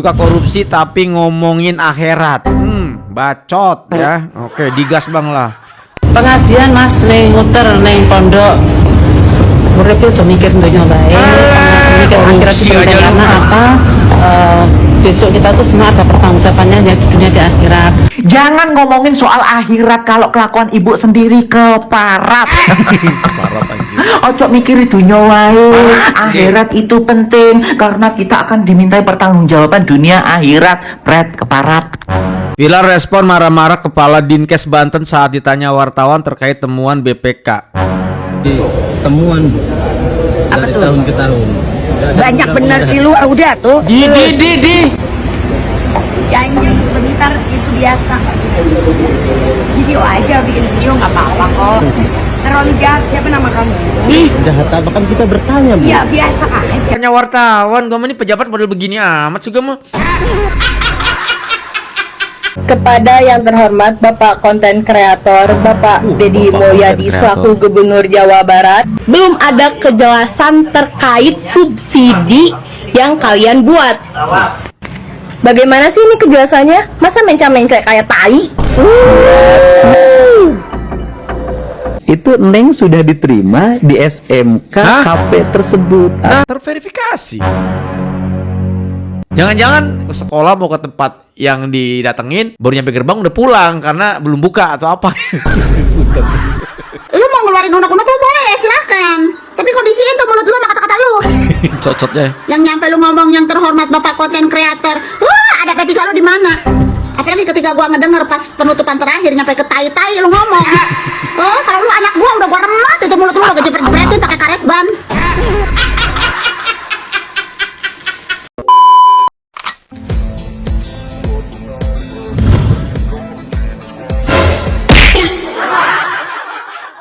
Suka korupsi tapi ngomongin akhirat. Bacot ya. Oke, digas bang lah. Pengajian mas neng muter neng pondok. Urip iso mikir dunia baik. Mikir akhirat itu penting karena apa? Besok kita tuh semua ada pertanggungjawabannya di dunia di akhirat. Jangan ngomongin soal akhirat kalau kelakuan ibu sendiri keparat. Ojo mikiri dunia wae. Akhirat itu penting karena kita akan dimintai pertanggungjawaban dunia akhirat. Pret keparat. Pilar respon marah-marah Kepala Dinkes Banten saat ditanya wartawan terkait temuan BPK. Temuan Apa dari tuh? tahun ke tahun. Banyak bener sih lu, udah tuh. Di. Jangan sebentar, itu biasa. Video aja, bikin video nggak apa-apa kok. Terlalu jahat, siapa nama kamu? Jahat apa kan kita bertanya, Bu? Ya biasa aja. Tanya wartawan, gua mah ini pejabat model begini amat sih gua mah. Kepada yang terhormat Bapak konten kreator Bapak Deddy Bapak Mulyadi konten selaku Gubernur Jawa Barat, belum ada kejelasan terkait subsidi yang kalian buat. Bagaimana sih ini kejelasannya? Masa mencah-mencah kayak tai? Itu Neng sudah diterima di SMK KP tersebut. Terverifikasi. Jangan-jangan ke sekolah mau ke tempat yang didatengin, baru nyampe gerbang udah pulang karena belum buka atau apa. Lu mau ngeluarin unek-unek lu boleh ya, silakan. Tapi kondisiin tuh mulut lu sama kata-kata lu. Cocotnya. Yang nyampe lu ngomong yang terhormat Bapak konten kreator. Wah, ada P3 lu di mana? Apalagi ketika gua ngedenger pas penutupan terakhir nyampe ke tai-tai lu ngomong. Oh, kalau lu anak gua udah gua remat itu mulut lu udah kejepret-jepretin pakai karet ban.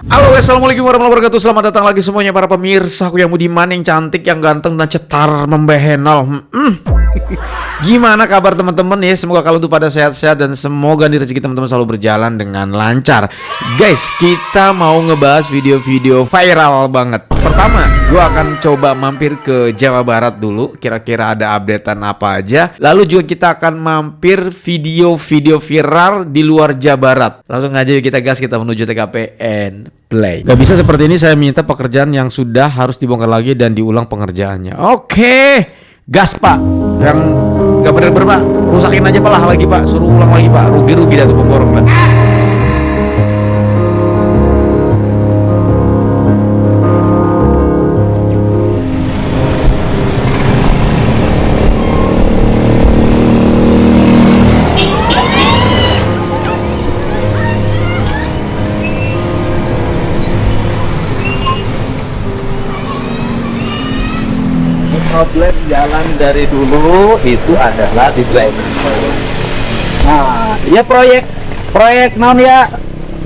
Halo guys, assalamualaikum warahmatullahi wabarakatuh. Selamat datang lagi semuanya para pemirsa aku yang budiman, yang cantik, yang ganteng dan cetar membehenol. Gimana kabar teman-teman ya? Semoga kalian tuh pada sehat-sehat dan semoga nih rezeki teman-teman selalu berjalan dengan lancar. Guys, kita mau ngebahas video-video viral banget. Pertama, gue akan coba mampir ke Jawa Barat dulu. Kira-kira ada updatean apa aja. Lalu juga kita akan mampir video-video viral di luar Jawa Barat. Langsung aja kita gas, kita menuju TKPN Play. Gak bisa seperti ini, saya minta pekerjaan yang sudah harus dibongkar lagi dan diulang pengerjaannya. Oke, gas pak. Yang gak bener-bener pak, rusakin aja pak lah lagi pak. Suruh ulang lagi pak, rugi-rugi dah tuh pemborong dah. Problem jalan dari dulu itu adalah di drainase. Nah, ya proyek non ya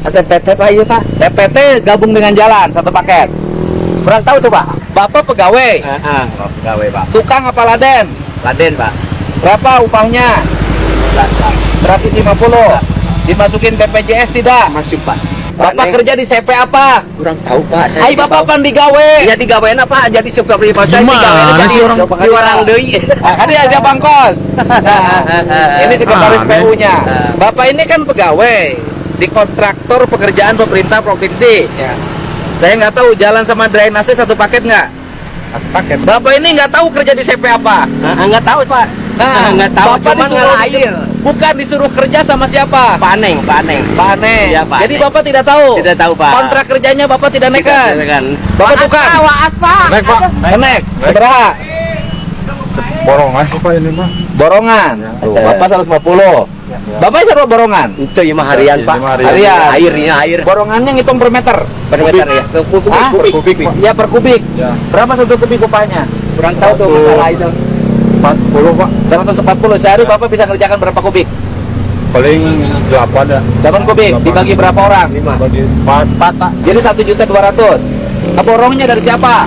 TPT Pak, iya Pak. TPT gabung dengan jalan satu paket. Kurang tahu tuh Pak. Bapak pegawai. Pegawai Pak. Tukang apa laden? Laden Pak. Berapa upahnya? 150. Dimasukin BPJS tidak? Masuk Pak. Bapak kerja di CP apa? Kurang tahu Pak. Hai Bapak pan digawe. Ya digawein apa? Jadi sekretaris pas Gimana sih orang deui. Kan dia siapa kos? Ini sekretaris PU-nya. Bapak ini kan pegawai di kontraktor pekerjaan pemerintah provinsi. Ya. Saya nggak tahu jalan sama drainase satu paket nggak? Satu paket. Bapak ini nggak tahu kerja di CP apa? Nggak tahu Pak. Nggak tahu. Bapak disuruh air. Bukan disuruh kerja sama siapa? Pak Aneng. Ya, Pak Jadi Aneng. Bapak tidak tahu? Tidak tahu Pak. Kontrak kerjanya Bapak tidak naik kan? Bapak tukang? Waas Pak. Naik Pak. Naik. Seberapa? Borongan apa ini mah? Borongan. Tuh, Bapak 150. Bapak seru borongan? Itu ya mah harian Pak. Harian. Air. Borongannya ngitung per meter. Per meter ya. Per kubik. Ya per kubik. Ya. Berapa satu kubik upahnya? Kurang tahu tuh masalah itu. 40 Pak. 140 sehari Bapak bisa ngerjakan berapa kubik? Paling 8 dah. 8 kubik. Dibagi berapa orang? 5. Bagi 4 Pak. Jadi 1.200.000. Keborongnya dari siapa?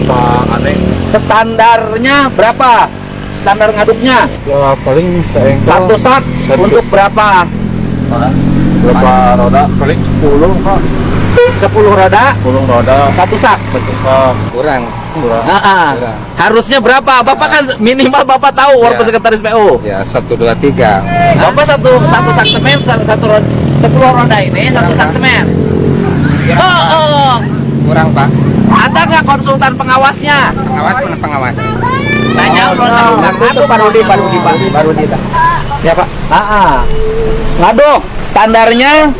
Pak Aneng. Standarnya berapa? Standar ngaduknya? Ya paling seengkel. Satu sak untuk berapa? Berapa roda? Paling 10 Pak. 10 roda? 10 roda. Satu sak? Satu sak. Kurang. Harusnya berapa? Bapak kan minimal Bapak tahu walaupun sekretaris PU. Ya 1, 2, 3. Bapak satu sak semen, satu 10 roda ini satu sak semen. Oh. Kurang Pak. Ada nggak konsultan pengawasnya? Pengawas mana pengawas? Tanya Itu Pak Rudi Pak. Ya Pak. Ngaduk. Standarnya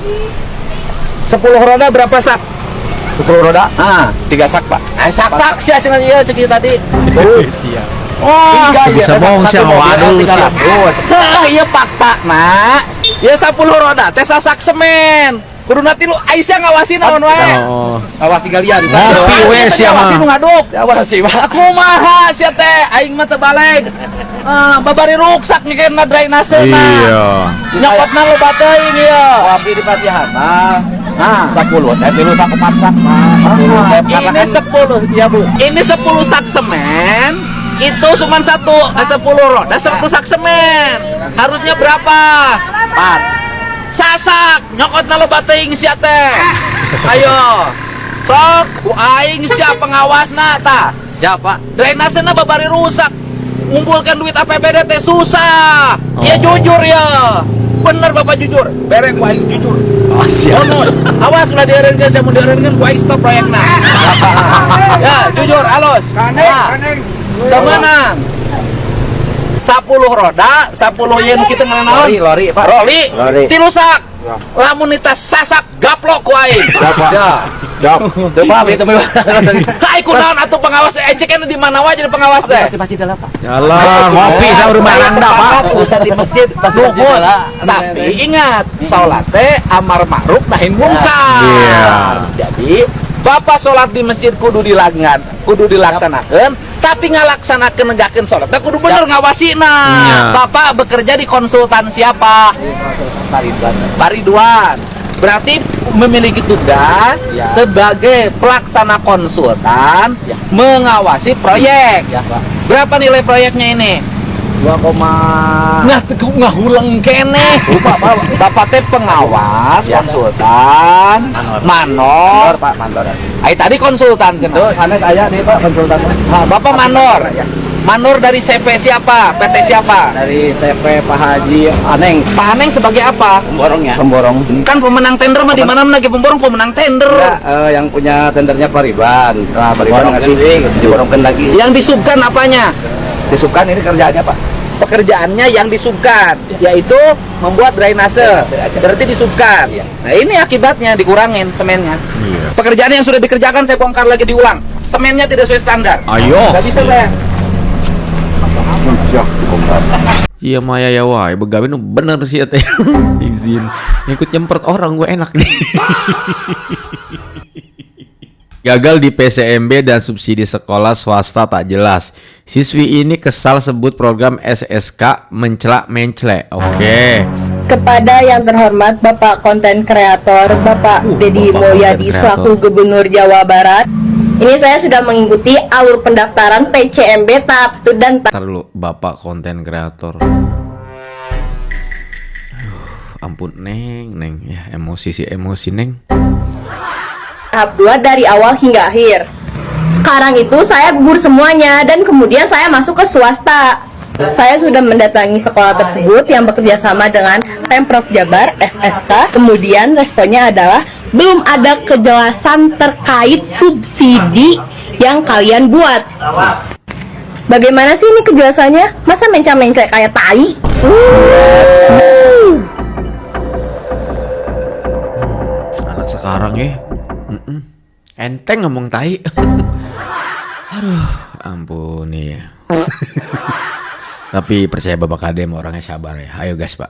10 roda berapa sak? 10 roda. 3 sak Pak. Sak sih hasilnya iya cek tadi. Siap. Oh, Bisa bohong sih sama waduh sih. Iya Pak nak. Ya 10 roda teh sak semen. Kudu nanti lu Aisyah ngawasin naon wae. Oh. Awasi kalian. Ngopi we sia mah. Ngawasin ngaduk. Awasi Pak. Aku maha sia teh aing mah teu balik. Babari ruksak nyikeun drainase na. Iya. Nyokotna lo teuing ieu. Wapi di pasihan. 10 teh tilu sak sak. Ini 10 ya Bu. Ini 10 sak semen. Itu cuma 10 roda 1 sak semen. Harusnya berapa? 4. Sasak nyokotna lo teuing sia teh. Ayo. Sok ku aing sia pengawasna tah. Siapa? Drainasena babari rusak. Ngumpulkan duit APBD teh susah. Ya jujur ya. Bener Bapak jujur. Berek ku aing jujur. Awas udah dieureunkeun saya mau dieureunkeun ku aing stop proyekna. Ya, jujur halus. Kaneng. Temenan. 10 roda, 10 yen kita nganaon? Lori, Pak. Lori. Tilu sak. Lamun nita sasak gaplok ku aing. Jawab. Teu paham itu mah. Hai kunaon atuh pengawas ecekeun di mana wae jadi pengawas teh? Yalah, ngopi sama rumah randa, Pak. Usah di masjid pas duhur. Tapi ingat, salat teh amar ma'ruf nahi munkar. Iya. Jadi Bapak sholat di masjid kudu dilaksanakan, tapi ngalaksanakeun negakeun sholat. Nah, kudu bener ngawasina. Iya. Bapak bekerja di konsultan siapa? Pak Ridwan. Berarti memiliki tugas sebagai pelaksana konsultan mengawasi proyek. Berapa nilai proyeknya ini? 2, ngahulang kene. Bapak teh pengawas, konsultan, manor. Pak Mandor. Ai tadi konsultan cenah. Sana aya nih Pak konsultan. Bapak manor. Manor dari CP siapa? PT siapa? Dari CP Pak Haji Aneng. Pak Aneng sebagai apa? Pemborongnya. Pemborong. Kan pemenang tender mah di mana lagi pemborong pemenang tender. Yang punya tendernya Pak Ridwan. Pak Ridwan lagi diborongkan lagi. Yang disubkan apanya? Disubkan ini kerjaannya Pak. Pekerjaannya yang disubkan, yaitu membuat drainase. Berarti disubkan. Nah ini akibatnya dikurangin semennya. Pekerjaan yang sudah dikerjakan saya bongkar lagi diulang. Semennya tidak sesuai standar. Ayo. Gak bisa saya. Cia maya ya wae begawe nu bener sih teh. Izin ikut nyempert orang gue enak nih. Gagal di PCMB dan subsidi sekolah swasta tak jelas. Siswi ini kesal sebut program SSK mencela-mencela. Oke. Kepada yang terhormat Bapak konten kreator Bapak Deddy Bapak Mulyadi konten selaku Gubernur Jawa Barat, ini saya sudah mengikuti alur pendaftaran PCMB tahap 1 dan Ntar dulu, Bapak konten kreator. Ampun Neng ya emosi Neng. tahap 2 dari awal hingga akhir. Sekarang itu saya gugur semuanya dan kemudian saya masuk ke swasta. Saya sudah mendatangi sekolah tersebut yang bekerja sama dengan Pemprov Jabar SSK. Kemudian responnya adalah belum ada kejelasan terkait subsidi yang kalian buat. Bagaimana sih ini kejelasannya? Masa mencela-mencela kayak tai? Anak sekarang ya. Enteng ngomong tai. Aduh, ampun ya. Tapi percaya Bapak Kadem orangnya sabar ya. Ayo gas Pak.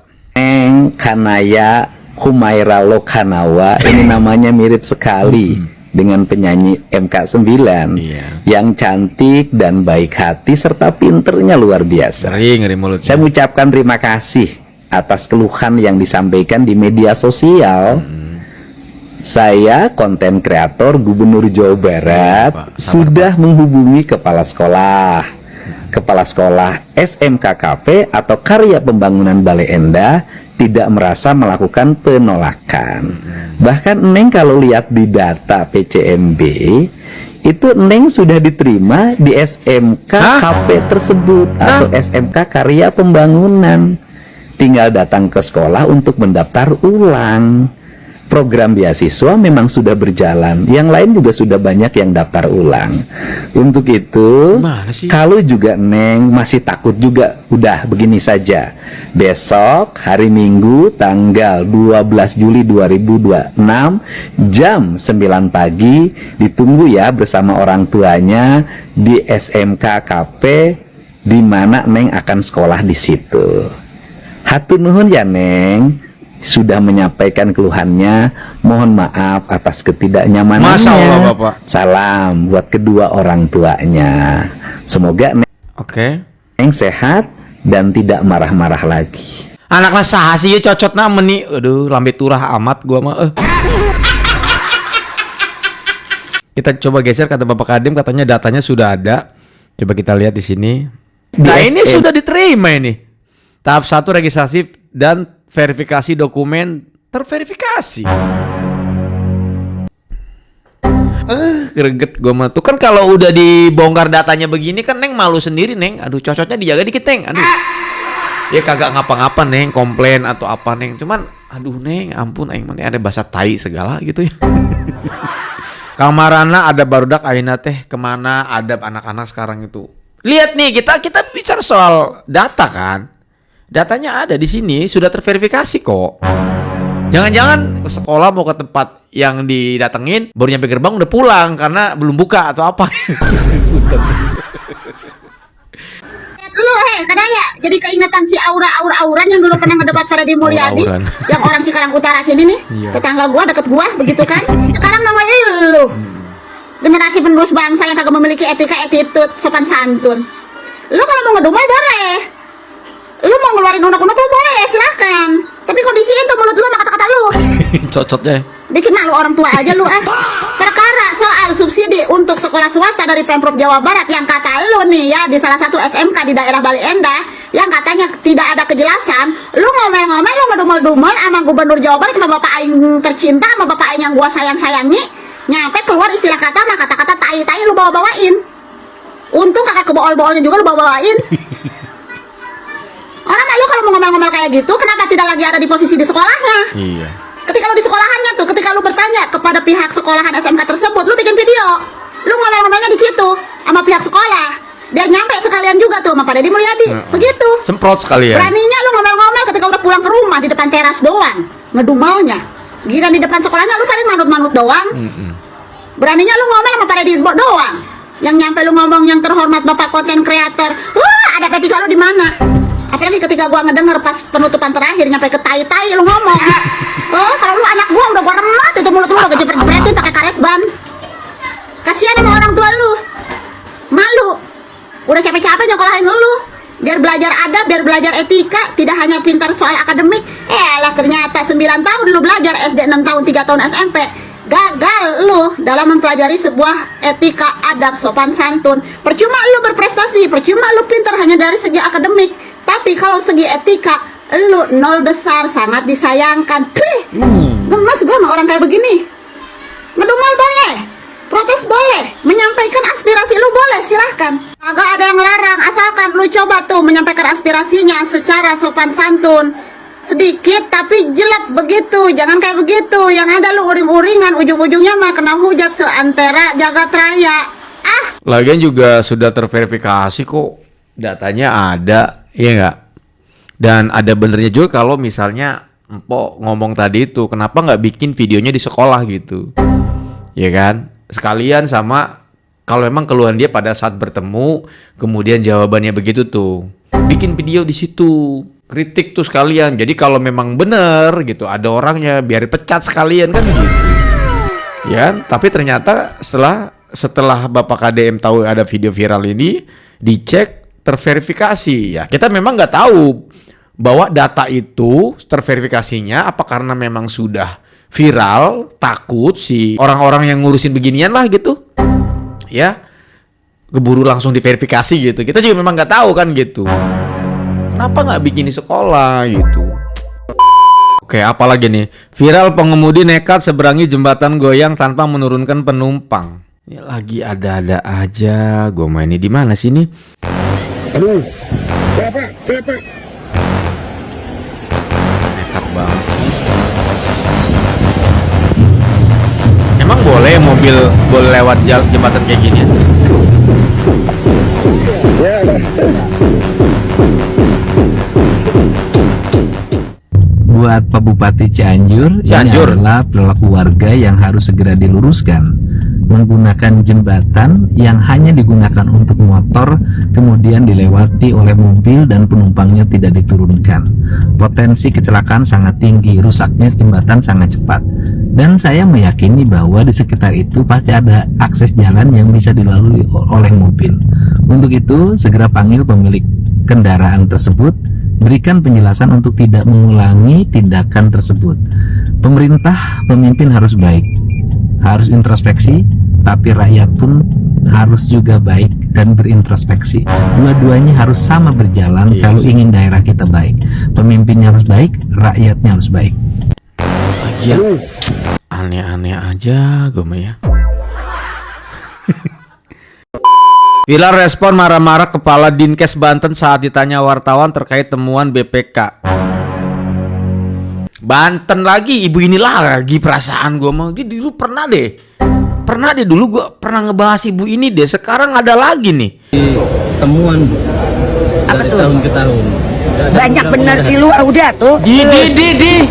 Kanaya Humaira Lokanawa. Ini namanya mirip sekali dengan penyanyi MK9 yang cantik dan baik hati serta pinternya luar biasa. Ngeri mulut. Saya mengucapkan terima kasih atas keluhan yang disampaikan di media sosial. Saya konten kreator Gubernur Jawa Barat sudah menghubungi kepala sekolah SMKKP atau Karya Pembangunan Bale Endah tidak merasa melakukan penolakan. Bahkan Neng kalau lihat di data PCMB itu Neng sudah diterima di SMK KP tersebut atau SMK Karya Pembangunan. Tinggal datang ke sekolah untuk mendaftar ulang. Program beasiswa memang sudah berjalan. Yang lain juga sudah banyak yang daftar ulang. Untuk itu, kalau juga Neng masih takut juga, udah begini saja. Besok hari Minggu tanggal 12 Juli 2026 jam 9 pagi ditunggu ya bersama orang tuanya di SMK KP di mana Neng akan sekolah di situ. Hatur nuhun ya Neng, sudah menyampaikan keluhannya. Mohon maaf atas ketidaknyamanannya. Masya Allah, Bapak. Salam buat kedua orang tuanya. Semoga Neng sehat dan tidak marah-marah lagi. Anaknya sah sih cocot nama nih. Aduh, lambe turah amat gua mah. Kita coba geser kata Bapak Kadem, katanya datanya sudah ada. Coba kita lihat di sini. Nah, ini sudah diterima ini. Tahap 1 registrasi dan verifikasi dokumen terverifikasi. Greget gua mah. Tuh kan kalau udah dibongkar datanya begini kan Neng malu sendiri Neng. Aduh, cocoknya dijaga dikit Neng. Aduh. Ya kagak ngapa-ngapa Neng, komplain atau apa Neng. Cuman aduh Neng, ampun aing mah ada bahasa tai segala gitu ya. Kamarana ada barudak ayeuna teh kemana adab anak-anak sekarang itu. Lihat nih, kita bicara soal data kan. Datanya ada di sini, sudah terverifikasi kok. Jangan-jangan ke sekolah mau ke tempat yang didatengin, baru nyampe gerbang udah pulang karena belum buka atau apa. Lu kadang jadi keingatan si Auran yang dulu pernah ngedebat Freddy Mulyadi, yang orang Cikarang Utara sini nih, tetangga gua deket gua begitu kan. Sekarang namanya lu generasi penerus bangsa yang kagak memiliki etika, attitude, sopan santun. Lu kalau mau ngedumel boleh, lu mau ngeluarin unek-unek lu boleh, silakan. Tapi kondisiin tuh mulut lu sama kata-kata lu. Cocotnya bikin malu orang tua aja lu Perkara soal subsidi untuk sekolah swasta dari Pemprov Jawa Barat yang kata lu nih ya di salah satu SMK di daerah Bali Endah yang katanya tidak ada kejelasan, lu ngomel-ngomel, lu ngedumel-dumel sama Gubernur Jawa Barat, sama Bapak Aing tercinta, sama Bapak Aing yang gua sayang-sayangi, nyampe keluar istilah kata sama kata-kata tai-tai lu bawa-bawain. Untung kakak kebool-boolnya juga lu bawa-bawain. Orang lu kalau mau ngomel-ngomel kayak gitu, kenapa tidak lagi ada di posisi di sekolahnya? Iya. Ketika lu di sekolahannya tuh, ketika lu bertanya kepada pihak sekolahan SMK tersebut, lu bikin video, lu ngomel-ngomelnya di situ sama pihak sekolah, biar nyampe sekalian juga tuh sama Pak Deddy Mulyadi. Begitu. Semprot sekalian. Beraninya lu ngomel-ngomel ketika udah pulang ke rumah di depan teras doang, ngedumelnya. Gila di depan sekolahnya lu paling manut-manut doang. Beraninya lu ngomel sama Pak Deddy doang. Yang nyampe lu ngomong yang terhormat Bapak konten kreator. Wah, ada P3 lu di mana? Apalagi ketika gua ngedenger pas penutupan terakhir nyampe ke tai-tai lu ngomong. Oh, kalau lu anak gua udah gua remat itu mulut lu udah gejepret-jepretin pakai karet ban. Kasihan sama orang tua lu. Malu. Udah capek-capek nyokolahin lu. Biar belajar adab, biar belajar etika, tidak hanya pintar soal akademik. Lah ternyata 9 tahun lu belajar SD, 6 tahun, 3 tahun SMP. Gagal lu dalam mempelajari sebuah etika, adab, sopan santun. Percuma lu berprestasi, percuma lu pintar hanya dari segi akademik. Tapi kalau segi etika, lu nol besar, sangat disayangkan. Gemes gue sama orang kayak begini. Ngedumel boleh, protes boleh, menyampaikan aspirasi lu boleh, silahkan. Agak ada yang larang, asalkan lu coba tuh menyampaikan aspirasinya secara sopan santun. Sedikit tapi jelek begitu, jangan kayak begitu. Yang ada lu uring-uringan, ujung-ujungnya mah kena hujat seantera jagat raya. Lagian juga sudah terverifikasi kok, datanya ada, iya nggak? Dan ada benernya juga kalau misalnya Empok ngomong tadi itu, kenapa nggak bikin videonya di sekolah gitu, ya kan? Sekalian sama kalau memang keluhan dia pada saat bertemu, kemudian jawabannya begitu tuh, bikin video di situ. Kritik tuh sekalian. Jadi kalau memang bener gitu, ada orangnya biar pecat sekalian kan gitu. Ya, tapi ternyata setelah Bapak KDM tahu ada video viral ini, dicek terverifikasi. Ya, kita memang nggak tahu bahwa data itu terverifikasinya apa karena memang sudah viral, takut si orang-orang yang ngurusin beginian lah gitu. Ya, keburu langsung diverifikasi gitu. Kita juga memang nggak tahu kan gitu. Kenapa nggak bikin di sekolah gitu? Oke, apalagi nih? Viral pengemudi nekat seberangi jembatan goyang tanpa menurunkan penumpang. Ya, lagi ada-ada aja. Gue mainnya di mana sih nih? Aduh. Bapak. Nekat banget sih. Emang boleh mobil lewat jembatan kayak gini? Buat Pak Bupati Cianjur, ini adalah perilaku warga yang harus segera diluruskan. Menggunakan jembatan yang hanya digunakan untuk motor, kemudian dilewati oleh mobil dan penumpangnya tidak diturunkan. Potensi kecelakaan sangat tinggi, rusaknya jembatan sangat cepat. Dan saya meyakini bahwa di sekitar itu pasti ada akses jalan yang bisa dilalui oleh mobil. Untuk itu, segera panggil pemilik kendaraan tersebut, berikan penjelasan untuk tidak mengulangi tindakan tersebut. Pemerintah, pemimpin harus baik, harus introspeksi, tapi rakyat pun harus juga baik dan berintrospeksi. Dua-duanya harus sama berjalan kalau ingin daerah kita baik. Pemimpinnya harus baik, rakyatnya harus baik. Lagian aneh-aneh aja gue mah ya. Viral respon marah-marah Kepala Dinkes Banten saat ditanya wartawan terkait temuan BPK. Banten lagi, ibu ini lagi perasaan gue mah. Dulu pernah deh dulu gue pernah ngebahas ibu ini deh. Sekarang ada lagi nih. Temuan Bu. Apa Dari tuh? tahun ke tahun. Banyak bener sih lu, udah tuh. Di.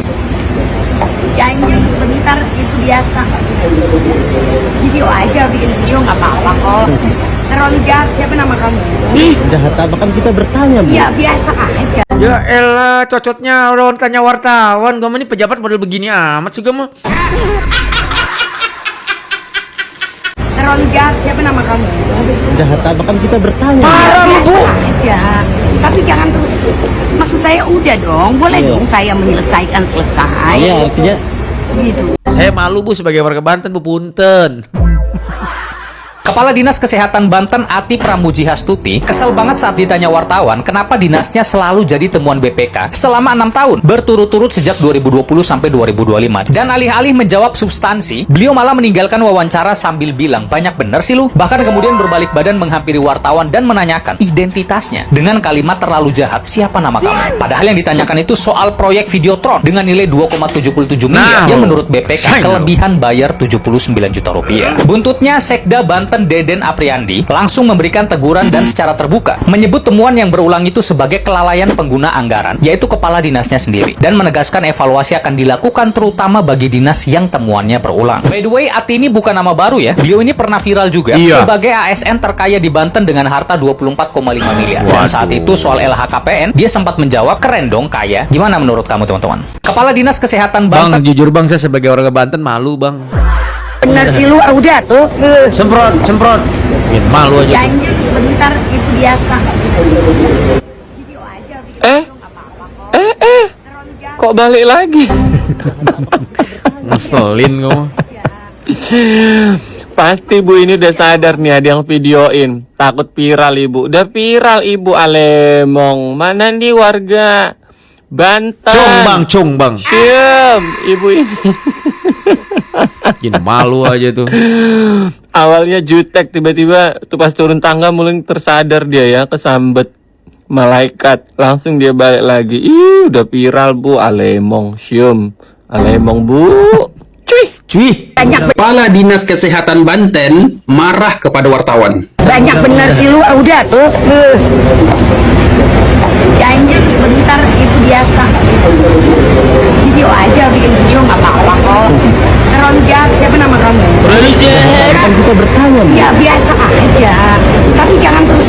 Janji sebentar itu biasa. Video aja, bikin video nggak apa-apa kok. Terlalu jahat, siapa nama kamu? Jahat apa kan kita bertanya Bu? Iya biasa aja. Ya elah, cocotnya orang tanya wartawan. Gue mah ini pejabat model begini amat sih gue mah. Terlalu jahat, siapa nama kamu? Jahat apa kan kita bertanya? Parah lu Bu. Aja. Tapi jangan terus. Maksud saya udah dong, boleh dong saya menyelesaikan selesai. Iya artinya. Gitu. Saya malu Bu sebagai warga Banten, Bu, punten. Kepala Dinas Kesehatan Banten Ati Pramujihastuti kesel banget saat ditanya wartawan kenapa dinasnya selalu jadi temuan BPK selama 6 tahun berturut-turut sejak 2020 sampai 2025. Dan alih-alih menjawab substansi, beliau malah meninggalkan wawancara sambil bilang, banyak bener sih lu. Bahkan kemudian berbalik badan menghampiri wartawan dan menanyakan identitasnya dengan kalimat terlalu jahat, siapa nama kamu? Padahal yang ditanyakan itu soal proyek Videotron dengan nilai 2,77 miliar yang menurut BPK kelebihan bayar 79 juta rupiah. Buntutnya Sekda Banten Deden Apriandi langsung memberikan teguran dan secara terbuka menyebut temuan yang berulang itu sebagai kelalaian pengguna anggaran, yaitu kepala dinasnya sendiri, dan menegaskan evaluasi akan dilakukan terutama bagi dinas yang temuannya berulang. By the way, Ati ini bukan nama baru ya, beliau ini pernah viral juga sebagai ASN terkaya di Banten dengan harta 24,5 miliar. Dan saat itu soal LHKPN dia sempat menjawab, keren dong kaya. Gimana menurut kamu teman-teman? Kepala Dinas Kesehatan Banten. Bang, jujur bang, saya sebagai warga Banten malu bang. Bener sih lu, udah tuh. Semprot. Bikin malu aja. Janji sebentar itu biasa. Video aja, bikin video nggak apa-apa kok. Terlalu jahat. Kok balik lagi? Ngeselin kamu. Pasti Bu ini udah sadar nih ada yang videoin. Takut viral Ibu. Udah viral Ibu Alemong. Mana nih warga Banten? Cung bang. Diem, Ibu ini. Gini malu aja tuh. Awalnya jutek, tiba-tiba tuh pas turun tangga mulai tersadar dia ya, kesambet malaikat. Langsung dia balik lagi. Ih, udah viral Bu Alemong. Syum. Alemong Bu. Cuy. Kepala Dinas Kesehatan Banten marah kepada wartawan. Banyak bener sih lu, udah tuh. Janji sebentar itu biasa. Video aja, bikin video nggak apa-apa kok. Terlalu jahat, siapa nama kamu? Terlalu jahat. Kan kita bertanya Bu. Ya biasa aja. Tapi jangan terus.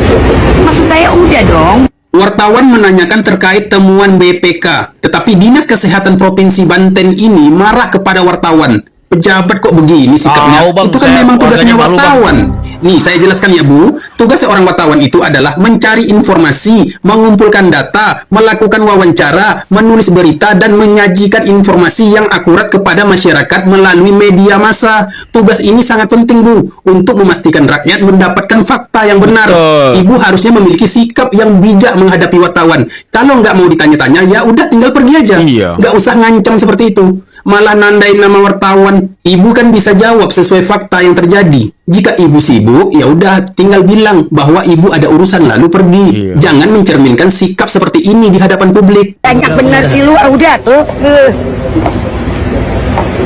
Maksud saya udah dong. Wartawan menanyakan terkait temuan BPK, tetapi Dinas Kesehatan Provinsi Banten ini marah kepada wartawan. Pejabat kok begini sikapnya? Bang, itu kan memang tugasnya malu, wartawan. Nih, saya jelaskan ya Bu. Tugas seorang wartawan itu adalah mencari informasi, mengumpulkan data, melakukan wawancara, menulis berita, dan menyajikan informasi yang akurat kepada masyarakat melalui media massa. Tugas ini sangat penting Bu, untuk memastikan rakyat mendapatkan fakta yang benar. Ibu harusnya memiliki sikap yang bijak menghadapi wartawan. Kalau nggak mau ditanya-tanya, ya udah tinggal pergi aja. Nggak usah ngancam seperti itu. Malah nandain nama wartawan. Ibu kan bisa jawab sesuai fakta yang terjadi. Jika ibu sibuk, ya udah tinggal bilang bahwa ibu ada urusan lalu pergi. Jangan mencerminkan sikap seperti ini di hadapan publik. Banyak bener sih lu, udah tuh.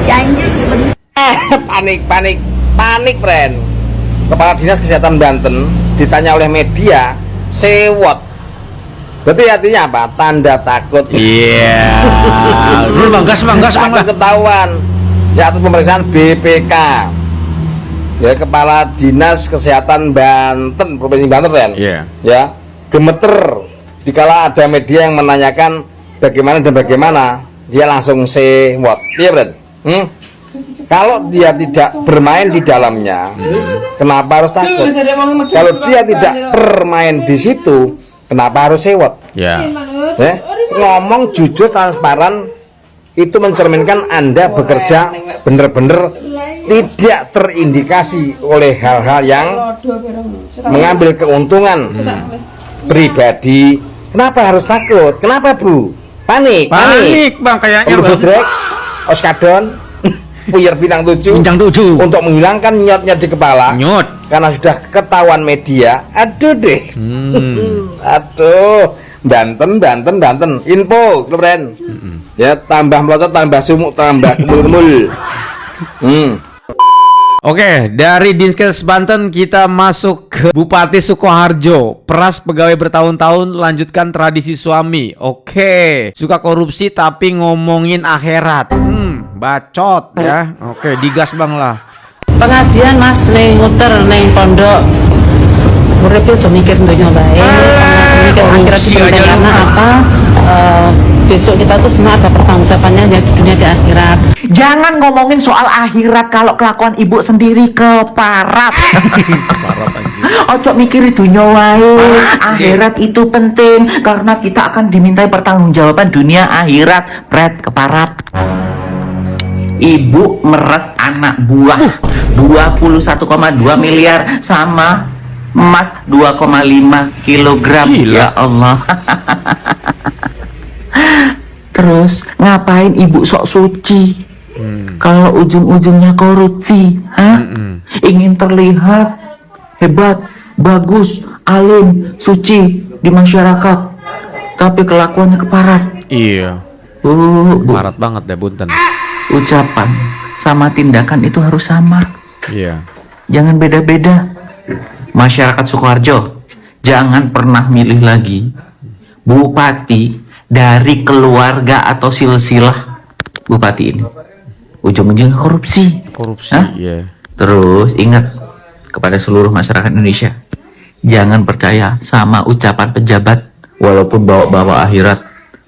Janji sebentar. Panik, friend. Kepala Dinas Kesehatan Banten ditanya oleh media, sewot. Berarti artinya apa? Tanda takut. Iya. Gas. Takut ketahuan. Ya, atas pemeriksaan BPK. Ya, Kepala Dinas Kesehatan Banten, Provinsi Banten, friend. Iya. Ya, gemeter dikala ada media yang menanyakan bagaimana, dia langsung sewot. Iya, friend. Kalau dia tidak bermain di dalamnya, kenapa harus takut? Kalau dia tidak bermain di situ, kenapa harus sewot? Ya. Ngomong jujur, transparan, itu mencerminkan Anda bekerja benar-benar tidak terindikasi oleh hal-hal yang mengambil keuntungan pribadi. Kenapa harus takut? Kenapa, Bu? Panik, Bang, kayaknya. Budrek, Oskadon, Puyer Bintang 7 untuk menghilangkan nyotnya di kepala. Karena sudah ketahuan media. Aduh deh. Aduh, Banten. Info, keren. Ya, tambah melotot, tambah sumuk, tambah kumul. Oke, dari Dinkes Banten kita masuk ke Bupati Sukoharjo. Peras pegawai bertahun-tahun lanjutkan tradisi suami. Oke, suka korupsi tapi ngomongin akhirat. Bacot ya. Oke, digas Bang lah. Pengajian Mas ning nguter ning pondok. Urip yo mikir dunya bae. Mikir akhirat itu karena apa? Besok kita tuh semua ada pertanggungjawabannya di dunia di akhirat. Jangan ngomongin soal akhirat kalau kelakuan ibu sendiri keparat. Ojo mikir dunia wae. Akhirat itu penting karena kita akan dimintai pertanggungjawaban dunia akhirat. Pret keparat. Ibu meres anak buah 21,2 miliar sama emas 2,5 kilogram. Ya Allah. Terus ngapain ibu sok suci? Kalau ujung-ujungnya korupsi, ingin terlihat hebat, bagus, alim, suci di masyarakat, tapi kelakuannya keparat. Iya. Keparat banget deh, Bunten. Ucapan sama tindakan itu harus sama. Iya. Jangan beda-beda. Masyarakat Sukoharjo, jangan pernah milih lagi bupati dari keluarga atau silsilah bupati ini. Ujung-ujungnya korupsi. Iya. Terus ingat kepada seluruh masyarakat Indonesia, jangan percaya sama ucapan pejabat walaupun bawa-bawa akhirat,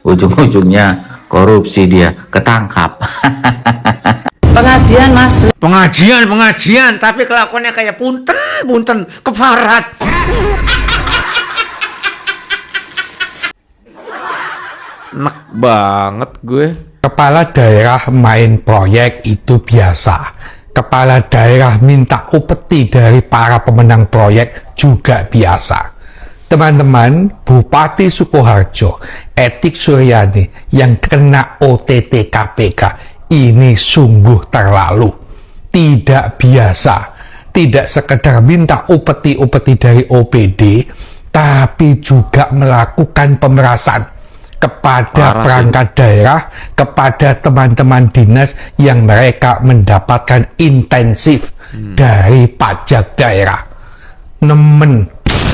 ujung-ujungnya korupsi, dia ketangkap. Pengajian Mas. Pengajian, tapi kelakuannya kayak punten, keparat. Enak banget gue. Kepala daerah main proyek itu biasa. Kepala daerah minta upeti dari para pemenang proyek juga biasa. Teman-teman, Bupati Sukoharjo, Etik Suryani yang kena OTT KPK ini sungguh terlalu. Tidak biasa. Tidak sekedar minta upeti-upeti dari OPD, tapi juga melakukan pemerasan kepada perangkat daerah, kepada teman-teman dinas yang mereka mendapatkan intensif dari pajak daerah.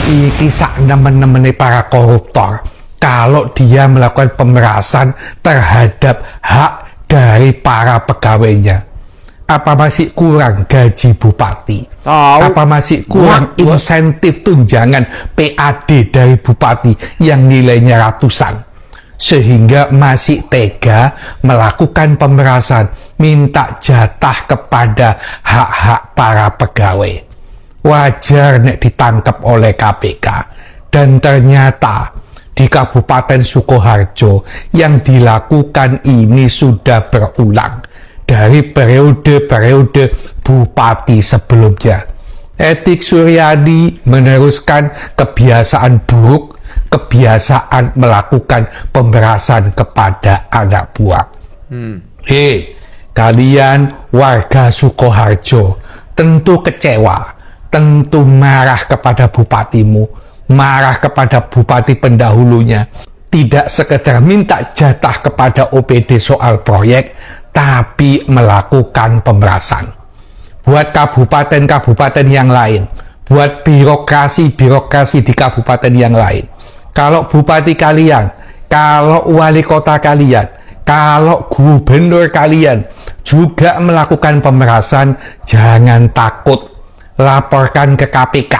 Iki sak nemen-nemene para koruptor kalau dia melakukan pemerasan terhadap hak dari para pegawainya. Apa masih kurang gaji bupati? Apa masih kurang insentif tunjangan PAD dari bupati yang nilainya ratusan? Sehingga masih tega melakukan pemerasan, minta jatah kepada hak-hak para pegawai. Wajar nek ditangkap oleh KPK. Dan ternyata di Kabupaten Sukoharjo yang dilakukan ini sudah berulang dari periode-periode bupati sebelumnya. Etik Suryani meneruskan kebiasaan buruk, kebiasaan melakukan pemerasan kepada anak buah. Kalian warga Sukoharjo tentu kecewa, tentu marah kepada bupatimu, marah kepada bupati pendahulunya. Tidak sekedar minta jatah kepada OPD soal proyek, tapi melakukan pemerasan. Buat kabupaten-kabupaten yang lain, buat birokrasi-birokrasi di kabupaten yang lain. Kalau bupati kalian, kalau wali kota kalian, kalau gubernur kalian juga melakukan pemerasan, jangan takut. Laporkan ke KPK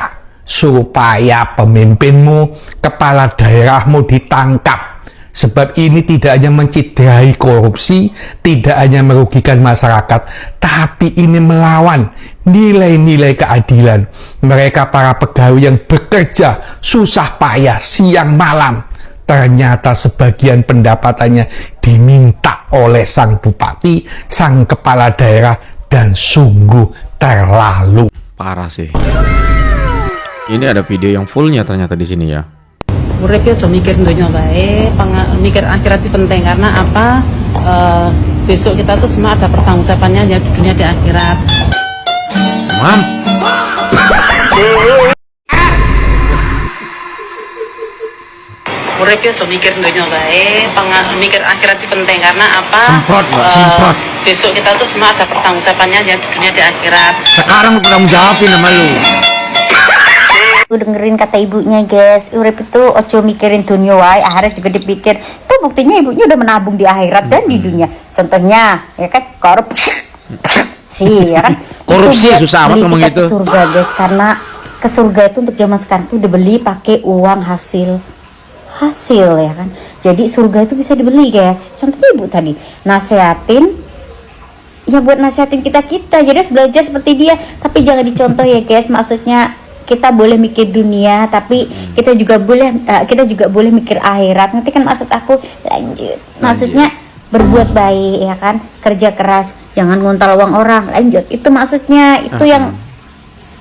supaya pemimpinmu, kepala daerahmu ditangkap. Sebab ini tidak hanya menciderai korupsi, tidak hanya merugikan masyarakat, tapi ini melawan nilai-nilai keadilan. Mereka para pegawai yang bekerja susah payah siang malam, ternyata sebagian pendapatannya diminta oleh sang bupati, sang kepala daerah, dan sungguh terlalu. Parah sih. Ini ada video yang fullnya ternyata di sini ya. Urip ya mikir dunia baik, mikir akhirat itu penting karena apa? Besok kita tuh semua ada pertanggungjawabannya ya di dunia di akhirat. Urip ya mikir dunia baik, mikir akhirat itu penting karena apa? Semprot, Mbak, semprot. Besok kita tuh semua ada pertanggungjawabannya ya di dunia di akhirat. Sekarang bertanggung jawabin sama lu. Aku dengerin kata ibunya, guys. Urip itu ojo mikirin dunia wae, akhirat juga dipikir. Itu buktinya ibunya udah menabung di akhirat dan di dunia. Contohnya, ya kan, korupsi, ya kan. Korupsi Itu susah amat beli ngomong tiket gitu. ke surga, guys, karena ke surga itu untuk zaman sekarang tuh dibeli pakai uang hasil ya kan. Jadi surga itu bisa dibeli, guys. Contohnya ibu tadi nasehatin, ya buat nasehatin kita jadi harus belajar seperti dia, tapi jangan dicontoh ya, guys. Maksudnya kita boleh mikir dunia, tapi kita juga boleh mikir akhirat. Nanti kan maksud aku lanjut. Maksudnya berbuat baik ya kan, kerja keras, jangan ngontal uang orang. Lanjut. Itu maksudnya itu yang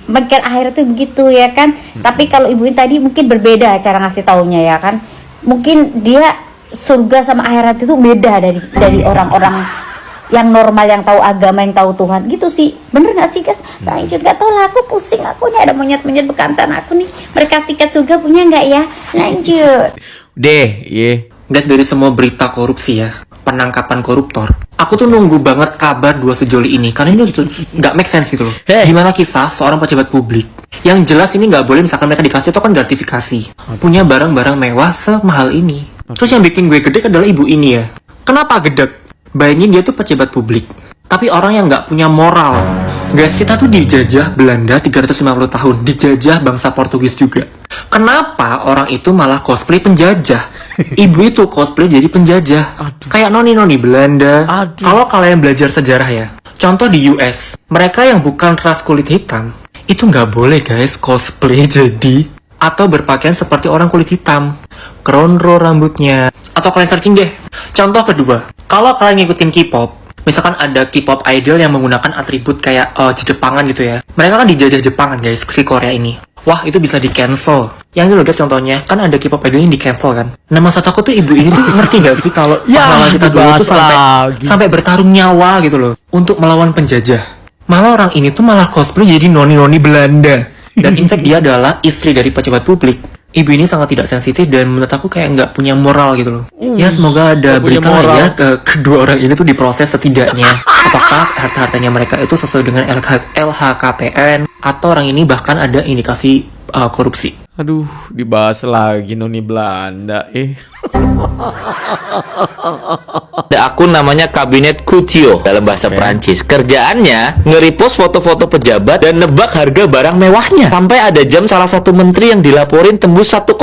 mikir akhirat itu begitu ya kan. Tapi kalau ibu tadi mungkin berbeda cara ngasih taunya ya kan. Mungkin dia surga sama akhirat itu beda dari orang-orang yang normal, yang tahu agama, yang tahu Tuhan gitu sih. Bener gak sih, guys? Lanjut, gak tau lah, aku pusing. Aku nih ada monyet-monyet bekantan aku nih. Mereka tiket surga punya nggak ya? Lanjut. Guys, dari semua berita korupsi ya, penangkapan koruptor, aku tuh nunggu banget kabar dua sejoli ini, karena ini nggak make sense gitu loh. Gimana kisah seorang pejabat publik yang jelas ini nggak boleh, misalkan mereka dikasih itu kan gratifikasi, punya barang-barang mewah semahal ini. Terus yang bikin gue gede adalah ibu ini ya. Kenapa gede? Bayangin dia tuh pejabat publik, tapi orang yang nggak punya moral. Guys, kita tuh dijajah Belanda 350 tahun, dijajah bangsa Portugis juga. Kenapa orang itu malah cosplay penjajah? Ibu itu cosplay jadi penjajah. Kayak noni-noni Belanda. Kalau kalian belajar sejarah ya, contoh di US, mereka yang bukan ras kulit hitam, itu nggak boleh guys cosplay jadi atau berpakaian seperti orang kulit hitam. Kronro rambutnya. Atau kalian searching deh. Contoh kedua, kalau kalian ngikutin K-pop, misalkan ada K-pop idol yang menggunakan atribut kayak Jepangan gitu ya. Mereka kan dijajah Jepangan guys, si Korea ini. Wah, itu bisa di cancel. Yang ini loh guys contohnya, kan ada K-pop idol yang di cancel kan. Nah, maksud aku tuh ibu ini tuh ngerti gak sih kalau pahlawan kita dulu tuh sampai bertarung nyawa gitu loh untuk melawan penjajah. Malah orang ini tuh malah cosplay jadi noni-noni Belanda. Dan in fact dia adalah istri dari pejabat publik. Ibu ini sangat tidak sensitif dan menurut aku kayak nggak punya moral gitu loh. Ya semoga ada berita lah ya kedua orang ini tuh diproses setidaknya. Apakah harta-hartanya mereka itu sesuai dengan LHKPN atau orang ini bahkan ada indikasi korupsi. Aduh, dibahas lagi noni Belanda. Ada akun namanya Kabinet Couture dalam bahasa Perancis. Kerjaannya nge-repost foto-foto pejabat dan nebak harga barang mewahnya. Sampai ada jam salah satu menteri yang dilaporin tembus 1,9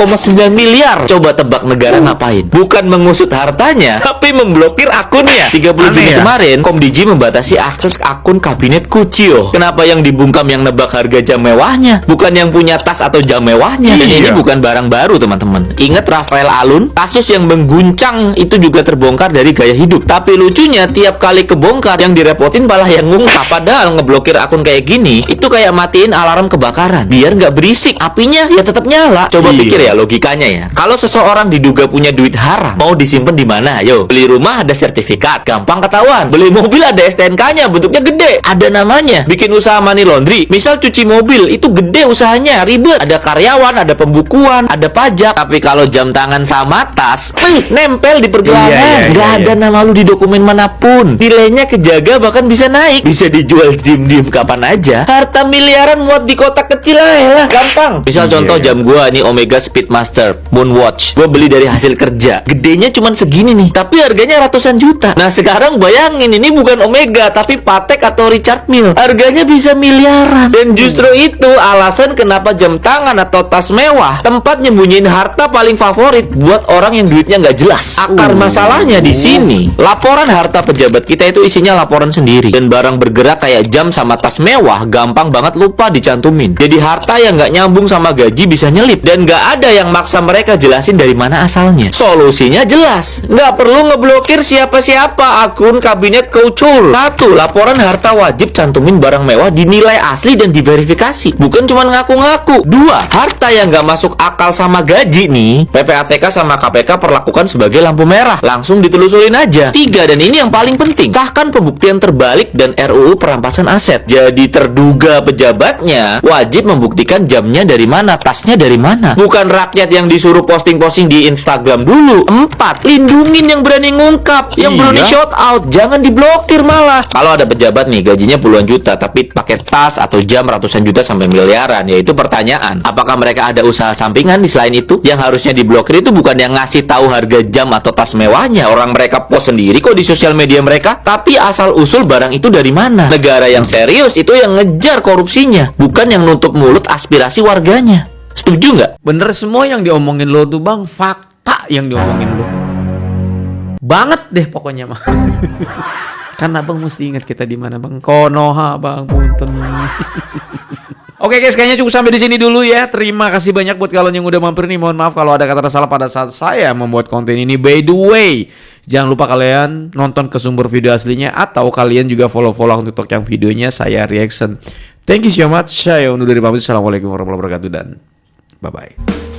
miliar. Coba tebak negara ngapain? Bukan mengusut hartanya, tapi memblokir akunnya. 30 Juni kemarin, Komdiji membatasi akses akun Kabinet Couture. Kenapa yang dibungkam yang nebak harga jam mewahnya, bukan yang punya tas atau jam mewahnya? Dan ini bukan barang baru teman-teman. Ingat Rafael Alun, kasus yang mengguncang itu juga terbongkar dari gaya hidup. Tapi lucunya tiap kali kebongkar yang direpotin malah yang ngungkap. Padahal ngeblokir akun kayak gini itu kayak matiin alarm kebakaran biar nggak berisik, apinya ya tetap nyala. Coba pikir ya logikanya ya. Kalau seseorang diduga punya duit haram, mau disimpan di mana? Ayo, beli rumah ada sertifikat, gampang ketahuan. Beli mobil ada STNK-nya, bentuknya gede, ada namanya. Bikin usaha money laundry, misal cuci mobil, itu gede usahanya, ribet. Ada karyawan, ada pembukuan, ada pajak. Tapi kalau jam tangan sama tas, nempel di pergelangan, nggak ada nama lu di dokumen manapun. Nilainya kejaga, bahkan bisa naik, bisa dijual diem-diem kapan aja. Harta miliaran muat di kotak kecil aja lah, gampang. Misal contoh jam gua nih Omega Speedmaster Moonwatch, gua beli dari hasil kerja, gedenya cuman segini nih, tapi harganya ratusan juta. Nah sekarang bayangin, ini bukan Omega tapi Patek atau Richard Mille, harganya bisa miliaran. Dan justru itu alasan kenapa jam tangan atau tas mewah tempat nyembunyiin harta paling favorit buat orang yang duitnya nggak jelas. Akar masalahnya di sini, laporan harta pejabat kita itu isinya laporan sendiri, dan barang bergerak kayak jam sama tas mewah gampang banget lupa dicantumin. Jadi harta yang nggak nyambung sama gaji bisa nyelip, dan nggak ada yang maksa mereka jelasin dari mana asalnya. Solusinya jelas, nggak perlu ngeblokir siapa-siapa akun kabinet couture. 1. Laporan harta wajib cantumin barang mewah dinilai asli dan diverifikasi, bukan cuma ngaku-ngaku. 2. Harta yang nggak masuk akal sama gaji nih, PPATK sama KPK perlakukan sebagai lampu merah, langsung ditelusurin aja. 3. Dan ini yang paling penting, sahkan pembuktian terbalik dan RUU perampasan aset. Jadi terduga pejabatnya wajib membuktikan jamnya dari mana, tasnya dari mana, bukan rakyat yang disuruh posting-posting di Instagram dulu. 4. Lindungin yang berani ngungkap, yang berani shout out, jangan diblokir malah. Kalau ada pejabat nih gajinya puluhan juta tapi pakai tas atau jam ratusan juta sampai miliaran, yaitu pertanyaan, apakah mereka ada usaha sampingan di selain itu? Yang harusnya diblokir itu bukan yang ngasih tahu harga jam atau tas mewahnya, orang mereka post sendiri kok di sosial media mereka, tapi asal usul barang itu dari mana. Negara yang serius itu yang ngejar korupsinya, bukan yang nutup mulut aspirasi warganya. Setuju nggak? Bener semua yang diomongin lo tuh bang, fakta yang diomongin lo banget deh pokoknya mah. Kan abang mesti ingat kita di mana bang, Konoha bang, punten. Oke guys, kayaknya cukup sampai di sini dulu ya. Terima kasih banyak buat kalian yang udah mampir nih. Mohon maaf kalau ada kata salah pada saat saya membuat konten ini. By the way, jangan lupa kalian nonton ke sumber video aslinya, atau kalian juga follow TikTok yang videonya saya reaction. Thank you so much. Saya undur diri pamit. Assalamualaikum warahmatullahi wabarakatuh dan bye bye.